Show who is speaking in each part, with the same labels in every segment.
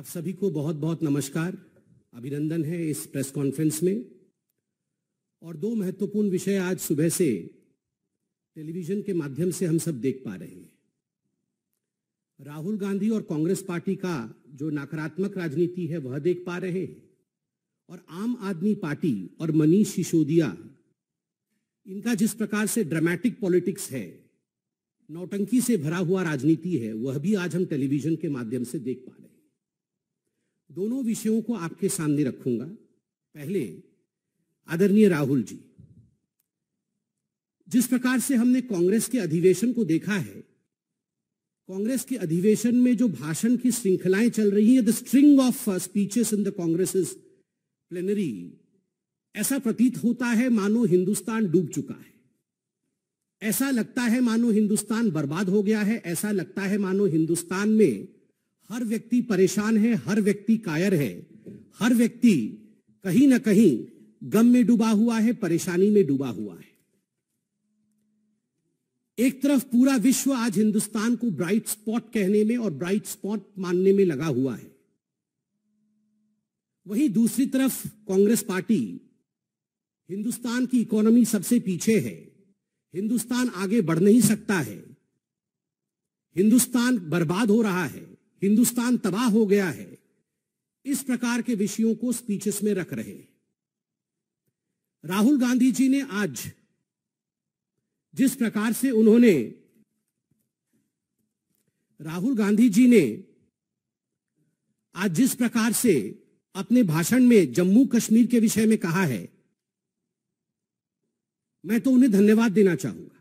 Speaker 1: आप सभी को बहुत बहुत नमस्कार, अभिनंदन है इस प्रेस कॉन्फ्रेंस में। और दो महत्वपूर्ण विषय आज सुबह से टेलीविजन के माध्यम से हम सब देख पा रहे हैं। राहुल गांधी और कांग्रेस पार्टी का जो नकारात्मक राजनीति है वह देख पा रहे हैं, और आम आदमी पार्टी और मनीष सिसोदिया, इनका जिस प्रकार से ड्रामेटिक पॉलिटिक्स है, नौटंकी से भरा हुआ राजनीति है, वह भी आज हम टेलीविजन के माध्यम से देख पा रहे हैं। दोनों विषयों को आपके सामने रखूंगा। पहले, आदरणीय राहुल जी, जिस प्रकार से हमने कांग्रेस के अधिवेशन को देखा है, कांग्रेस के अधिवेशन में जो भाषण की श्रृंखलाएं चल रही है, the string of speeches in the Congress plenary, ऐसा प्रतीत होता है मानो हिंदुस्तान डूब चुका है। ऐसा लगता है मानो हिंदुस्तान बर्बाद हो गया है। ऐसा लगता है मानो हिंदुस्तान में हर व्यक्ति परेशान है, हर व्यक्ति कायर है, हर व्यक्ति कहीं ना कहीं गम में डूबा हुआ है, परेशानी में डूबा हुआ है। एक तरफ पूरा विश्व आज हिंदुस्तान को ब्राइट स्पॉट कहने में और ब्राइट स्पॉट मानने में लगा हुआ है, वहीं दूसरी तरफ कांग्रेस पार्टी, हिंदुस्तान की इकोनॉमी सबसे पीछे है, हिंदुस्तान आगे बढ़ नहीं सकता है, हिंदुस्तान बर्बाद हो रहा है, हिंदुस्तान तबाह हो गया है, इस प्रकार के विषयों को स्पीचेस में रख रहे हैं। राहुल गांधी जी ने आज जिस प्रकार से अपने भाषण में जम्मू कश्मीर के विषय में कहा है, मैं तो उन्हें धन्यवाद देना चाहूंगा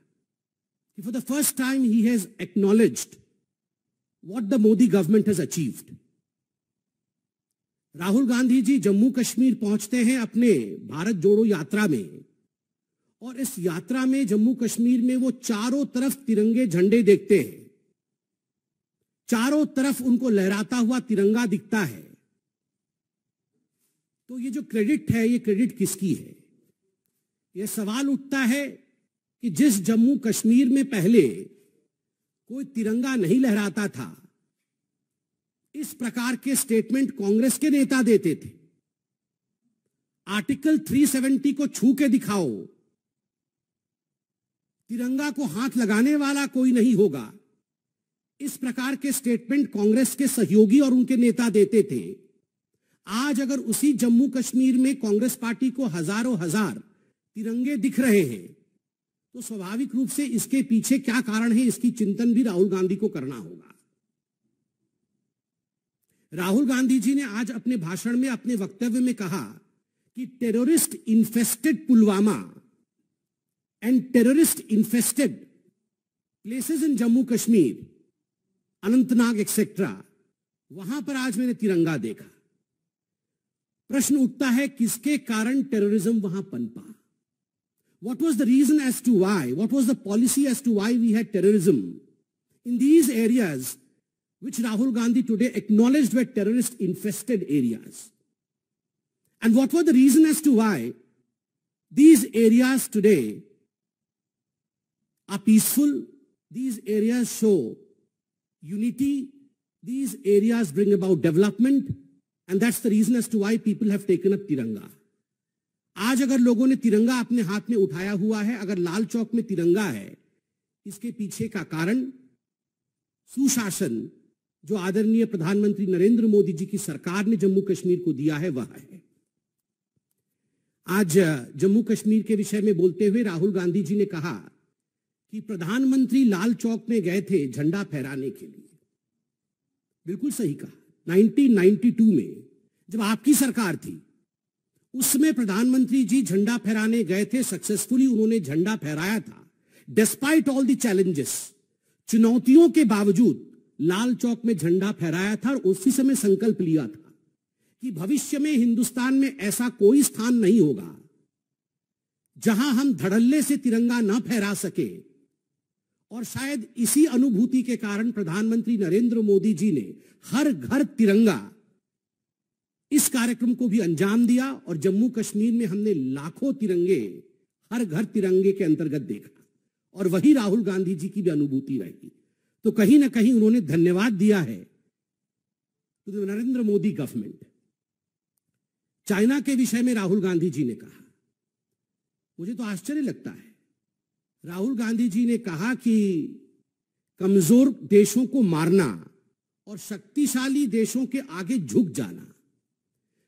Speaker 1: कि फॉर द फर्स्ट टाइम ही has acknowledged what the Modi government has achieved. Rahul Gandhi ji Jammu Kashmir पहुंचते हैं अपने भारत जोड़ो यात्रा में, और इस यात्रा में जम्मू कश्मीर में वो चारों तरफ तिरंगे झंडे देखते हैं, चारों तरफ उनको लहराता हुआ तिरंगा दिखता है। तो ये जो क्रेडिट है, ये क्रेडिट किसकी है? यह सवाल उठता है कि जिस जम्मू कश्मीर में पहले कोई तिरंगा नहीं लहराता था, इस प्रकार के स्टेटमेंट कांग्रेस के नेता देते थे। आर्टिकल 370 को छू के दिखाओ, तिरंगा को हाथ लगाने वाला कोई नहीं होगा, इस प्रकार के स्टेटमेंट कांग्रेस के सहयोगी और उनके नेता देते थे। आज अगर उसी जम्मू कश्मीर में कांग्रेस पार्टी को हजारों हजार तिरंगे दिख रहे हैं, तो स्वाभाविक रूप से इसके पीछे क्या कारण है, इसकी चिंतन भी राहुल गांधी को करना होगा। राहुल गांधी जी ने आज अपने भाषण में, अपने वक्तव्य में कहा कि terrorist infested Pulwama and terrorist infested places in Jammu Kashmir, Anantnag etcetera, वहां पर आज मैंने तिरंगा देखा। प्रश्न उठता है, किसके कारण टेररिज्म वहां पनपा? What was the reason as to why? What was the policy as to why we had terrorism in these areas which Rahul Gandhi today acknowledged were terrorist infested areas? And what was the reason as to why these areas today are peaceful? These areas show unity. These areas bring about development. And that's the reason as to why people have taken up Tiranga. आज अगर लोगों ने तिरंगा अपने हाथ में उठाया हुआ है, अगर लाल चौक में तिरंगा है, इसके पीछे का कारण सुशासन जो आदरणीय प्रधानमंत्री नरेंद्र मोदी जी की सरकार ने जम्मू कश्मीर को दिया है, वह है। आज जम्मू कश्मीर के विषय में बोलते हुए राहुल गांधी जी ने कहा कि प्रधानमंत्री लाल चौक में गए थे झंडा फहराने के लिए। बिल्कुल सही कहा। 1992 में जब आपकी सरकार थी, उसमें प्रधानमंत्री जी झंडा फहराने गए थे, सक्सेसफुली उन्होंने झंडा फहराया था। डिस्पाइट ऑल द चैलेंजेस, चुनौतियों के बावजूद लाल चौक में झंडा फहराया था, और उसी समय संकल्प लिया था कि भविष्य में हिंदुस्तान में ऐसा कोई स्थान नहीं होगा जहां हम धड़ल्ले से तिरंगा न फहरा सके। और शायद इसी अनुभूति के कारण प्रधानमंत्री नरेंद्र मोदी जी ने हर घर तिरंगा, इस कार्यक्रम को भी अंजाम दिया, और जम्मू कश्मीर में हमने लाखों तिरंगे हर घर तिरंगे के अंतर्गत देखा, और वही राहुल गांधी जी की भी अनुभूति रही। तो कहीं ना कहीं उन्होंने धन्यवाद दिया है to the Narendra Modi government. China के विषय में राहुल गांधी जी ने कहा, मुझे तो आश्चर्य लगता है। राहुल गांधी जी ने कहा कि कमजोर देशों को मारना और शक्तिशाली देशों के आगे झुक जाना।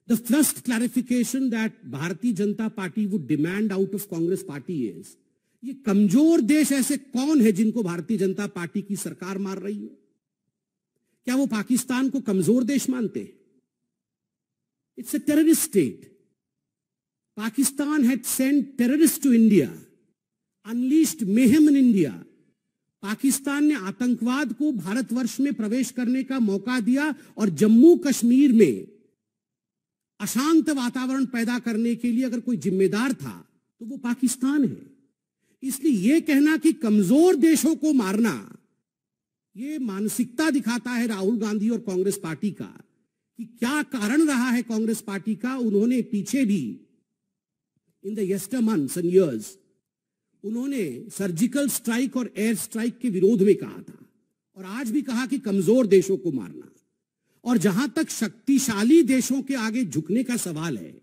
Speaker 1: The first clarification that Bharatiya Janata party would demand out of Congress party is, ये कमजोर देश ऐसे कौन है जिनको भारतीय जनता पार्टी की सरकार मार रही है? क्या वो पाकिस्तान को कमजोर देश मानते हैं? It's a terrorist state. Pakistan had sent terrorist to India, unleashed mayhem in India. Pakistan ने आतंकवाद को भारतवर्ष में प्रवेश करने का मौका दिया और जम्मू कश्मीर में अशांत वातावरण पैदा करने के लिए अगर कोई जिम्मेदार था तो वो पाकिस्तान है। इसलिए यह कहना कि कमजोर देशों को मारना, यह मानसिकता दिखाता है राहुल गांधी और कांग्रेस पार्टी का कि क्या कारण रहा है कांग्रेस पार्टी का। उन्होंने पीछे भी in the यस्टर months and years उन्होंने सर्जिकल स्ट्राइक और एयर स्ट्राइक के विरोध में कहा था और आज भी कहा कि कमजोर देशों को मारना। और जहां तक शक्तिशाली देशों के आगे झुकने का सवाल है,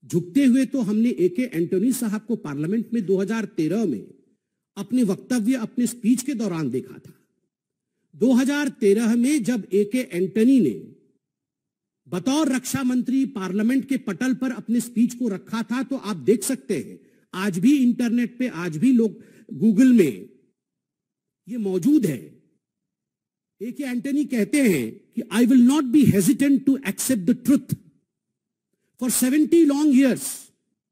Speaker 1: झुकते हुए तो हमने एके एंटोनी साहब को पार्लियामेंट में 2013 में अपने वक्तव्य, अपने स्पीच के दौरान देखा था। 2013 में जब एके एंटनी ने बतौर रक्षा मंत्री पार्लियामेंट के पटल पर अपने स्पीच को रखा था, तो आप देख सकते हैं आज भी इंटरनेट पे, आज भी लोग गूगल में ये मौजूद है। एके एंटनी कहते हैं कि I will not be hesitant to accept the truth. For 70 long years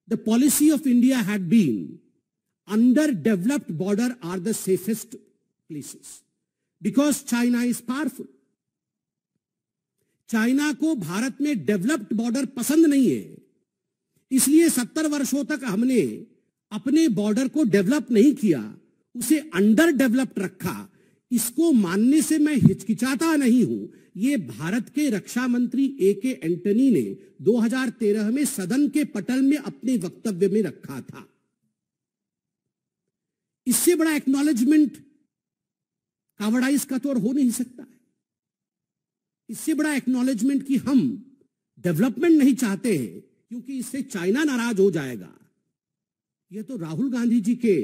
Speaker 1: the policy of India had been under developed border are the safest places because China is powerful. China को भारत में developed border पसंद नहीं है, इसलिए 70 वर्षों तक हमने अपने बॉर्डर को डेवलप नहीं किया, उसे अंडर डेवलप्ड रखा। इसको मानने से मैं हिचकिचाता नहीं हूं। यह भारत के रक्षा मंत्री एके एंटनी ने 2013 में सदन के पटल में अपने वक्तव्य में रखा था। इससे बड़ा एक्नॉलेजमेंट कावड़ाइज का तो और हो नहीं सकता है। इससे बड़ा एक्नॉलेजमेंट कि हम डेवलपमेंट नहीं चाहते हैं क्योंकि इससे चाइना नाराज हो जाएगा, यह तो राहुल गांधी जी के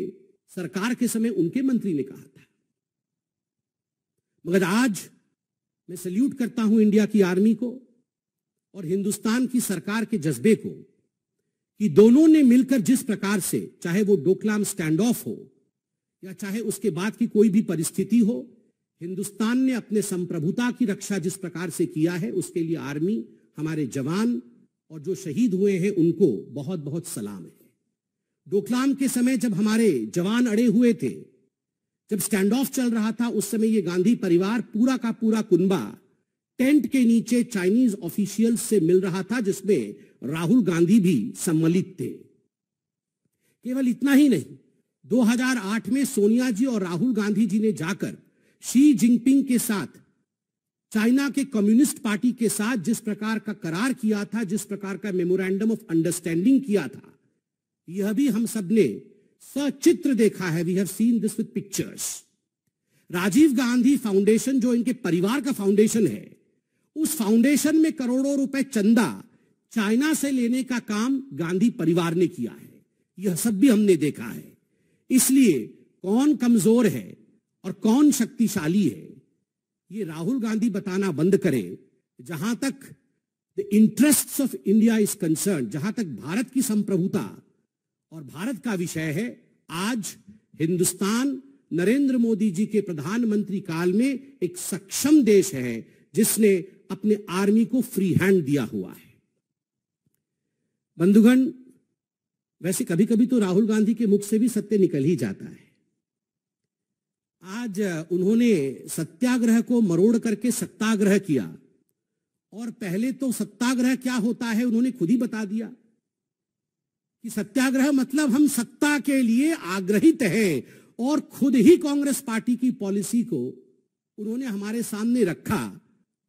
Speaker 1: सरकार के समय उनके मंत्री ने कहा था। मगर आज मैं सल्यूट करता हूं इंडिया की आर्मी को और हिंदुस्तान की सरकार के जज्बे को कि दोनों ने मिलकर जिस प्रकार से, चाहे वो डोकलाम स्टैंड ऑफ हो या चाहे उसके बाद की कोई भी परिस्थिति हो, हिंदुस्तान ने अपने संप्रभुता की रक्षा जिस प्रकार से किया है, उसके लिए आर्मी, हमारे जवान और जो शहीद हुए हैं उनको बहुत बहुत सलाम है। डोकलाम के समय जब हमारे जवान अड़े हुए थे, जब स्टैंड ऑफ चल रहा था, उस समय ये गांधी परिवार पूरा का पूरा कुनबा टेंट के नीचे चाइनीज ऑफिशियल्स से मिल रहा था, जिसमें राहुल गांधी भी सम्मिलित थे। केवल इतना ही नहीं, 2008 में सोनिया जी और राहुल गांधी जी ने जाकर शी जिनपिंग के साथ, चाइना के कम्युनिस्ट पार्टी के साथ जिस प्रकार का करार किया था, जिस प्रकार का मेमोरेंडम ऑफ अंडरस्टैंडिंग किया था, यह भी हम सब ने सचित्र देखा है। We have seen this with pictures. Rajiv Gandhi foundation, जो इनके परिवार का फाउंडेशन है, उस फाउंडेशन में करोड़ों रुपए चंदा चाइना से लेने का काम गांधी परिवार ने किया है। यह सब भी हमने देखा है। इसलिए कौन कमजोर है और कौन शक्तिशाली है, ये राहुल गांधी बताना बंद करे। जहां तक the interests of India is concern, जहां तक भारत की संप्रभुता और भारत का विषय है, आज हिंदुस्तान नरेंद्र मोदी जी के प्रधानमंत्री काल में एक सक्षम देश है जिसने अपने आर्मी को फ्री हैंड दिया हुआ है। बंधुगण, वैसे कभी कभी तो राहुल गांधी के मुख से भी सत्य निकल ही जाता है। आज उन्होंने सत्याग्रह को मरोड़ करके सत्याग्रह किया, और पहले तो सत्याग्रह क्या होता है उन्होंने खुद ही बता दिया कि सत्याग्रह मतलब हम सत्ता के लिए आग्रहित हैं, और खुद ही कांग्रेस पार्टी की पॉलिसी को उन्होंने हमारे सामने रखा।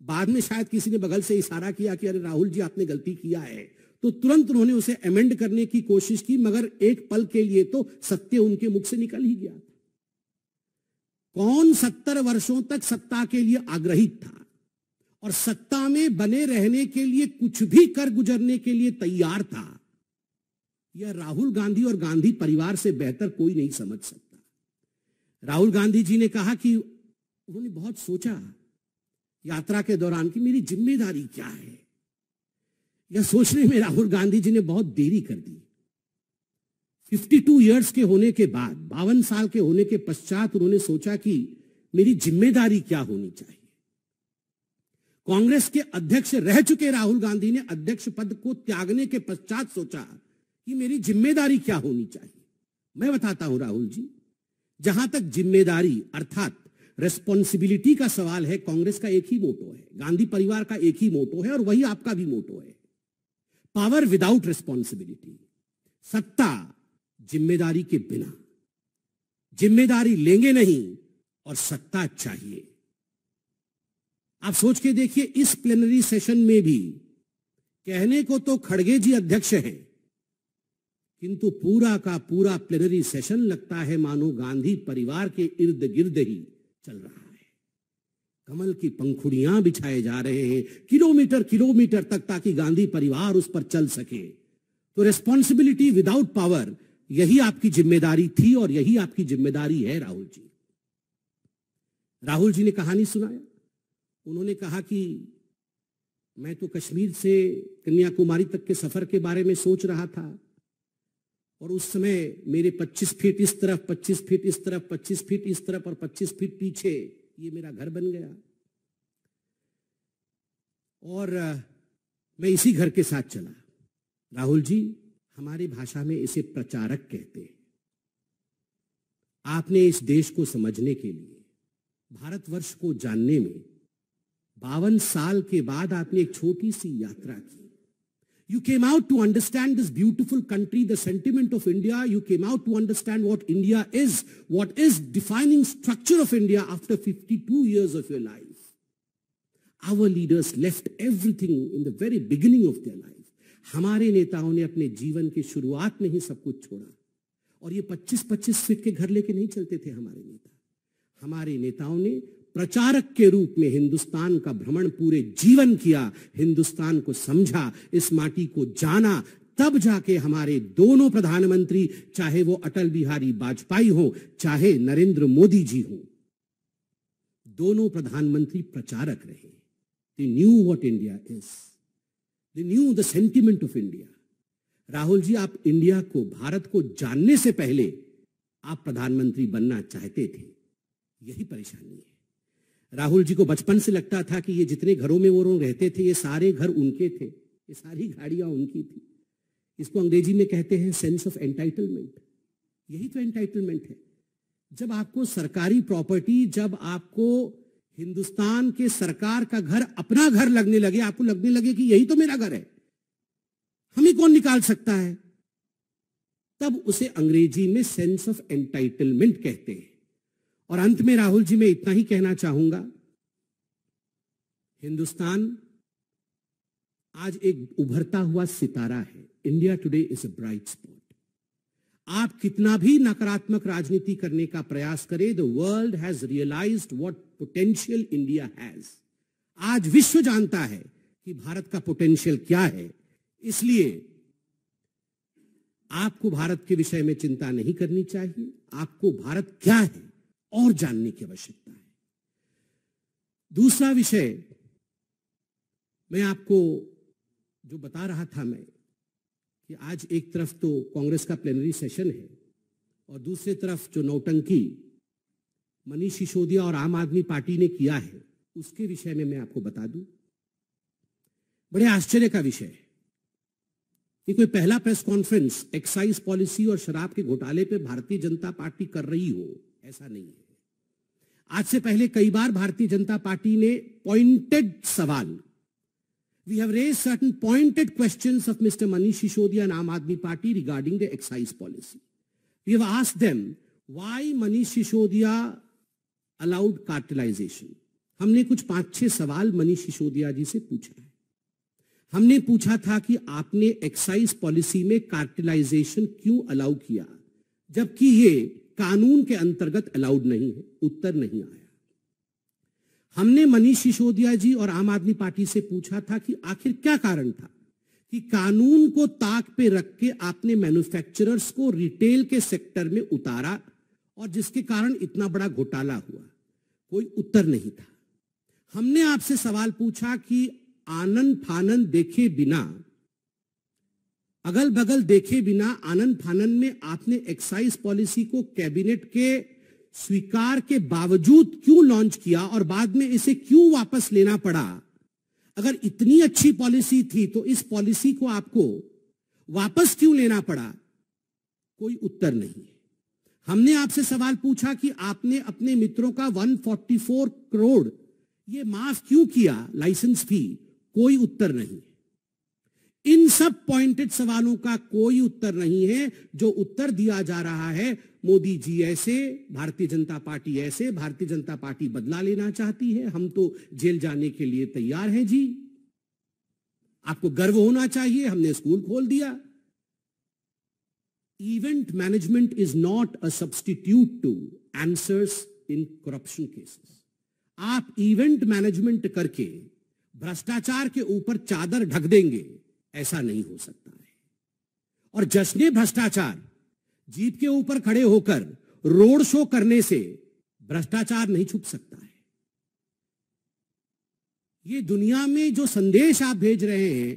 Speaker 1: बाद में शायद किसी ने बगल से इशारा किया कि अरे राहुल जी आपने गलती किया है, तो तुरंत उन्होंने उसे अमेंड करने की कोशिश की, मगर एक पल के लिए तो सत्य उनके मुख से निकल ही गया। कौन 70 वर्षों तक सत्ता के लिए आग्रहित था और सत्ता में बने रहने के लिए कुछ भी कर गुजरने के लिए तैयार था, यह राहुल गांधी और गांधी परिवार से बेहतर कोई नहीं समझ सकता। राहुल गांधी जी ने कहा कि उन्होंने बहुत सोचा यात्रा के दौरान कि मेरी जिम्मेदारी क्या है। यह सोचने में राहुल गांधी जी ने बहुत देरी कर दी। 52 इयर्स के होने के बाद, 52 साल के होने के पश्चात उन्होंने सोचा कि मेरी जिम्मेदारी क्या होनी चाहिए। कांग्रेस के अध्यक्ष रह चुके राहुल गांधी ने अध्यक्ष पद को त्यागने के पश्चात सोचा कि मेरी जिम्मेदारी क्या होनी चाहिए। मैं बताता हूं राहुल जी, जहां तक जिम्मेदारी अर्थात रिस्पॉन्सिबिलिटी का सवाल है, कांग्रेस का एक ही मोटो है, गांधी परिवार का एक ही मोटो है और वही आपका भी मोटो है, पावर विदाउट रिस्पॉन्सिबिलिटी। सत्ता जिम्मेदारी के बिना, जिम्मेदारी लेंगे नहीं और सत्ता चाहिए। आप सोच के देखिए, इस प्लेनरी सेशन में भी कहने को तो खड़गे जी अध्यक्ष हैं, किंतु पूरा का पूरा प्लेनरी सेशन लगता है मानो गांधी परिवार के इर्द गिर्द ही चल रहा है। कमल की पंखुड़ियां बिछाए जा रहे हैं किलोमीटर किलोमीटर तक, ताकि गांधी परिवार उस पर चल सके। तो रिस्पॉन्सिबिलिटी विदाउट पावर, यही आपकी जिम्मेदारी थी और यही आपकी जिम्मेदारी है राहुल जी। राहुल जी ने कहानी सुनाया, उन्होंने कहा कि मैं तो कश्मीर से कन्याकुमारी तक के सफर के बारे में सोच रहा था और उस समय मेरे 25 फीट इस तरफ, 25 फीट इस तरफ, 25 फीट इस तरफ और 25 फीट पीछे ये मेरा घर बन गया और मैं इसी घर के साथ चला। राहुल जी, हमारी भाषा में इसे प्रचारक कहते हैं। आपने इस देश को समझने के लिए, भारतवर्ष को जानने में 52 साल के बाद आपने एक छोटी सी यात्रा की। You came out to understand this beautiful country, the sentiment of India. You came out to understand what India is, what is defining structure of India after 52 years of your life. Our leaders left everything in the very beginning of their life. हमारे नेताओं ने अपने जीवन की शुरुआत में ही सब कुछ छोड़ा और ये 25-25 फीट के घर लेके नहीं चलते थे हमारे नेता। हमारे नेताओं ने प्रचारक के रूप में हिंदुस्तान का भ्रमण पूरे जीवन किया, हिंदुस्तान को समझा, इस माटी को जाना, तब जाके हमारे दोनों प्रधानमंत्री, चाहे वो अटल बिहारी वाजपेयी हो, चाहे नरेंद्र मोदी जी हो, दोनों प्रधानमंत्री प्रचारक रहे। They knew what India is. They knew the sentiment of India. Rahul ji, आप इंडिया को, भारत को जानने से पहले आप प्रधानमंत्री बनना चाहते थे। यही परेशानी है। राहुल जी को बचपन से लगता था कि ये जितने घरों में वो लोग रहते थे, ये सारे घर उनके थे, ये सारी गाड़ियां उनकी थी। इसको अंग्रेजी में कहते हैं सेंस ऑफ एंटाइटलमेंट। यही तो एंटाइटलमेंट है। जब आपको सरकारी प्रॉपर्टी, जब आपको हिंदुस्तान के सरकार का घर अपना घर लगने लगे, आपको लगने लगे कि यही तो मेरा घर है, हमें कौन निकाल सकता है, तब उसे अंग्रेजी में सेंस ऑफ एंटाइटलमेंट कहते हैं। और अंत में राहुल जी, मैं इतना ही कहना चाहूंगा, हिंदुस्तान आज एक उभरता हुआ सितारा है। India today is a bright spot. आप कितना भी नकारात्मक राजनीति करने का प्रयास करें, the world has realised what potential India has. आज विश्व जानता है कि भारत का पोटेंशियल क्या है। इसलिए आपको भारत के विषय में चिंता नहीं करनी चाहिए। आपको भारत क्या है और जानने की आवश्यकता है। दूसरा विषय मैं आपको जो बता रहा था मैं, कि आज एक तरफ तो कांग्रेस का प्लेनरी सेशन है और दूसरी तरफ जो नौटंकी मनीष सिसोदिया और आम आदमी पार्टी ने किया है, उसके विषय में मैं आपको बता दूं। बड़े आश्चर्य का विषय है कि कोई पहला प्रेस कॉन्फ्रेंस एक्साइज पॉलिसी और शराब के घोटाले पे भारतीय जनता पार्टी कर रही हो, ऐसा नहीं है। आज से पहले कई बार भारतीय जनता पार्टी ने पॉइंटेड सवाल, we have raised certain pointed questions of Mr. Manish Sisodiya and Aam Aadmi Party regarding the excise policy. We have asked them why Manish Sisodiya allowed cartelization. हमने कुछ 5-6 सवाल मनीष सिसोदिया जी से पूछा है। हमने पूछा था कि आपने एक्साइज पॉलिसी में कार्टेलाइजेशन क्यों अलाउ किया, जबकि ये कानून के अंतर्गत अलाउड नहीं है। उत्तर नहीं आया। हमने मनीष सिसोदिया जी और आम आदमी पार्टी से पूछा था कि आखिर क्या कारण था कि कानून को ताक पे रख के आपने मैन्युफैक्चरर्स को रिटेल के सेक्टर में उतारा और जिसके कारण इतना बड़ा घोटाला हुआ। कोई उत्तर नहीं था। हमने आपसे सवाल पूछा कि आनन फानन देखे बिना, अगल बगल देखे बिना आनन फानन में आपने एक्साइज पॉलिसी को कैबिनेट के स्वीकार के बावजूद क्यों लॉन्च किया और बाद में इसे क्यों वापस लेना पड़ा? अगर इतनी अच्छी पॉलिसी थी तो इस पॉलिसी को आपको वापस क्यों लेना पड़ा? कोई उत्तर नहीं है। हमने आपसे सवाल पूछा कि आपने अपने मित्रों का 144 करोड़ ये माफ क्यों किया लाइसेंस फी? कोई उत्तर नहीं। इन सब पॉइंटेड सवालों का कोई उत्तर नहीं है। जो उत्तर दिया जा रहा है, मोदी जी ऐसे, भारतीय जनता पार्टी ऐसे, भारतीय जनता पार्टी बदला लेना चाहती है, हम तो जेल जाने के लिए तैयार हैं जी, आपको गर्व होना चाहिए, हमने स्कूल खोल दिया। Event management is not a substitute two answers in corruption cases. आप इवेंट मैनेजमेंट करके भ्रष्टाचार के ऊपर चादर ढक देंगे, ऐसा नहीं हो सकता है। और जश्ने भ्रष्टाचार, जीप के ऊपर खड़े होकर रोड शो करने से भ्रष्टाचार नहीं छुप सकता है। ये दुनिया में जो संदेश आप भेज रहे हैं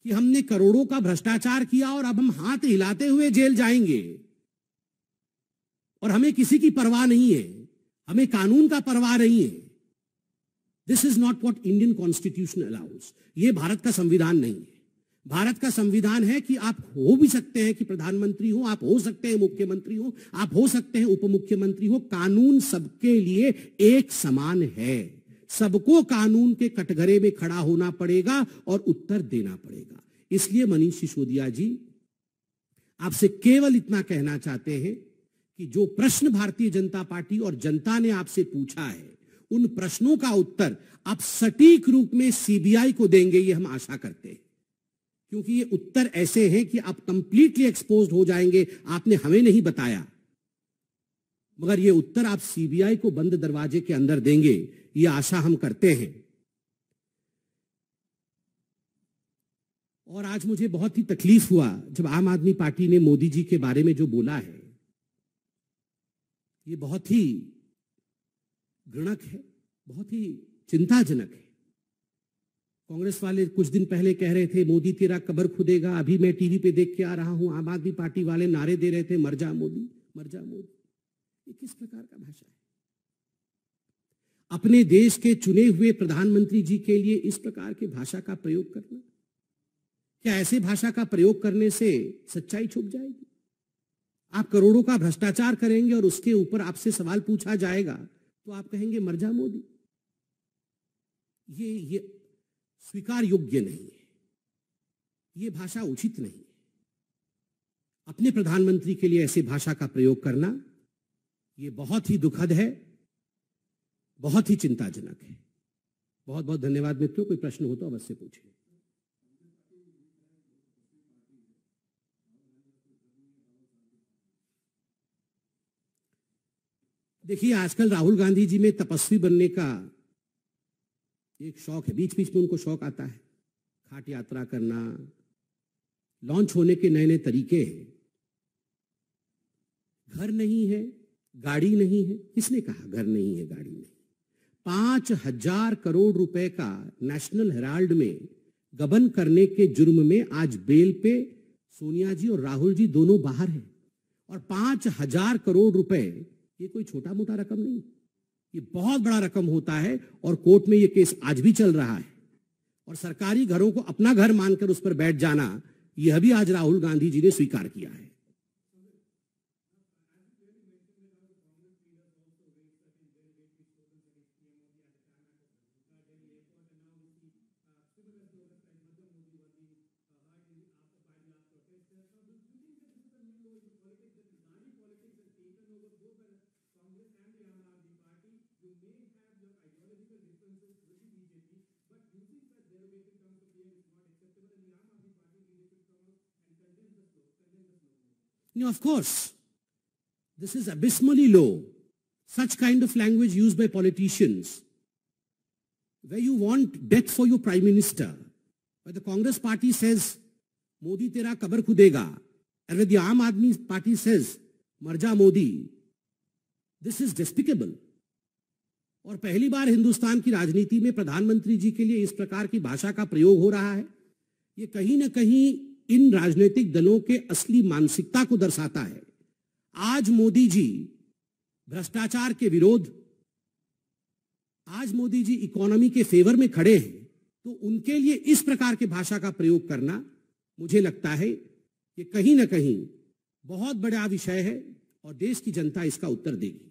Speaker 1: कि हमने करोड़ों का भ्रष्टाचार किया और अब हम हाथ हिलाते हुए जेल जाएंगे और हमें किसी की परवाह नहीं है, हमें कानून का परवाह नहीं है, this is not what Indian constitution allows. ये भारत का संविधान नहीं है। भारत का संविधान है कि आप हो भी सकते हैं कि प्रधानमंत्री हो, आप हो सकते हैं मुख्यमंत्री हो, आप हो सकते हैं उप मुख्यमंत्री हो। कानून सबके लिए एक समान है। सबको कानून के कटघरे में खड़ा होना पड़ेगा और उत्तर देना पड़ेगा। इसलिए मनीष सिसोदिया जी, आपसे केवल इतना कहना चाहते हैं कि जो प्रश्न भारतीय जनता पार्टी और जनता ने आपसे पूछा है, उन प्रश्नों का उत्तर आप सटीक रूप में सीबीआई को देंगे, ये हम आशा करते हैं। क्योंकि ये उत्तर ऐसे हैं कि आप कंप्लीटली एक्सपोज्ड हो जाएंगे। आपने हमें नहीं बताया, मगर ये उत्तर आप सीबीआई को बंद दरवाजे के अंदर देंगे, ये आशा हम करते हैं। और आज मुझे बहुत ही तकलीफ हुआ जब आम आदमी पार्टी ने मोदी जी के बारे में जो बोला है, ये बहुत ही घृणक है, बहुत ही चिंताजनक है। कांग्रेस वाले कुछ दिन पहले कह रहे थे मोदी तेरा कब्र खुदेगा। अभी मैं टीवी पे देख के आ रहा हूं, आम आदमी पार्टी वाले नारे दे रहे थे मर जा मोदी, मर जा मोदी। ये किस प्रकार का भाषा है? अपने देश के चुने हुए प्रधानमंत्री जी के लिए इस प्रकार की भाषा का प्रयोग करना, क्या ऐसे भाषा का प्रयोग करने से सच्चाई छुप जाएगी? आप करोड़ों का भ्रष्टाचार करेंगे और उसके ऊपर आपसे सवाल पूछा जाएगा तो आप कहेंगे मर जा मोदी। ये स्वीकार योग्य नहीं है, ये भाषा उचित नहीं है। अपने प्रधानमंत्री के लिए ऐसी भाषा का प्रयोग करना ये बहुत ही दुखद है, बहुत ही चिंताजनक है। बहुत बहुत धन्यवाद मित्रों। कोई प्रश्न हो तो अवश्य पूछें। देखिए, आजकल राहुल गांधी जी में तपस्वी बनने का एक शौक है, बीच बीच में उनको शौक आता है, खाट यात्रा करना, लॉन्च होने के नए नए तरीके हैं। घर नहीं है, गाड़ी नहीं है, किसने कहा घर नहीं है, गाड़ी नहीं? 5,000 करोड़ रुपए का नेशनल हेराल्ड में गबन करने के जुर्म में आज बेल पे सोनिया जी और राहुल जी दोनों बाहर हैं। और 5,000 करोड़ रुपए ये कोई छोटा मोटा रकम नहीं, ये बहुत बड़ा रकम होता है। और कोर्ट में ये केस आज भी चल रहा है। और सरकारी घरों को अपना घर मानकर उस पर बैठ जाना, यह भी आज राहुल गांधी जी ने स्वीकार किया है। No, of course, this is abysmally low. Such kind of language used by politicians where you want death for your prime minister, where the Congress party says Modi tera kabar khudega, and where the Aam Aadmi party says मर जा Modi, this is despicable. और पहली बार हिंदुस्तान की राजनीति में प्रधानमंत्री जी के लिए इस प्रकार की भाषा का प्रयोग हो रहा है। ये कहीं ना कहीं इन राजनीतिक दलों के असली मानसिकता को दर्शाता है। आज मोदी जी भ्रष्टाचार के विरोध, आज मोदी जी इकोनॉमी के फेवर में खड़े हैं, तो उनके लिए इस प्रकार के भाषा का प्रयोग करना मुझे लगता है कि कहीं ना कहीं बहुत बड़ा विषय है और देश की जनता इसका उत्तर देगी।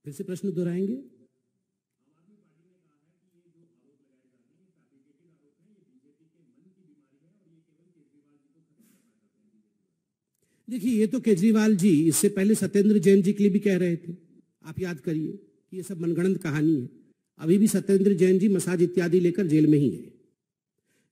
Speaker 1: फिर से प्रश्न दोहराएंगे? देखिए, ये तो केजरीवाल जी इससे पहले सत्येंद्र जैन जी के लिए भी कह रहे थे। आप याद करिए कि ये सब मनगढ़ंत कहानी है। अभी भी सत्येंद्र जैन जी मसाज इत्यादि लेकर जेल में ही है।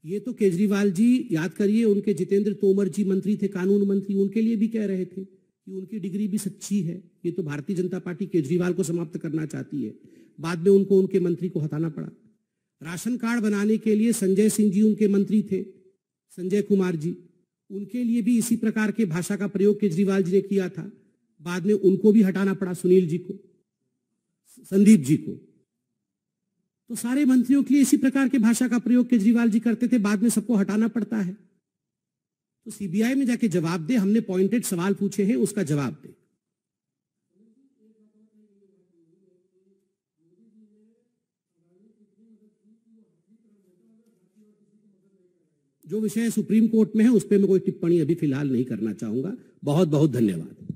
Speaker 1: ये तो केजरीवाल जी याद करिए, उनके जितेंद्र तोमर जी मंत्री थे, कानून मंत्री, उनके लिए भी कह रहे थे कि उनकी डिग्री भी सच्ची है। ये तो भारतीय जनता पार्टी केजरीवाल को समाप्त करना चाहती है। बाद में उनको उनके मंत्री को हटाना पड़ा। राशन कार्ड बनाने के लिए संजय सिंह जी उनके मंत्री थे, संजय कुमार जी, उनके लिए भी इसी प्रकार के भाषा का प्रयोग केजरीवाल जी ने किया था। बाद में उनको भी हटाना पड़ा, सुनील जी को, संदीप जी को। तो सारे मंत्रियों के लिए इसी प्रकार के भाषा का प्रयोग केजरीवाल जी करते थे, बाद में सबको हटाना पड़ता है। तो सीबीआई में जाके जवाब दे, हमने पॉइंटेड सवाल पूछे हैं, उसका जवाब दे। जो विषय सुप्रीम कोर्ट में है उस पर मैं कोई टिप्पणी अभी फिलहाल नहीं करना चाहूंगा। बहुत बहुत धन्यवाद।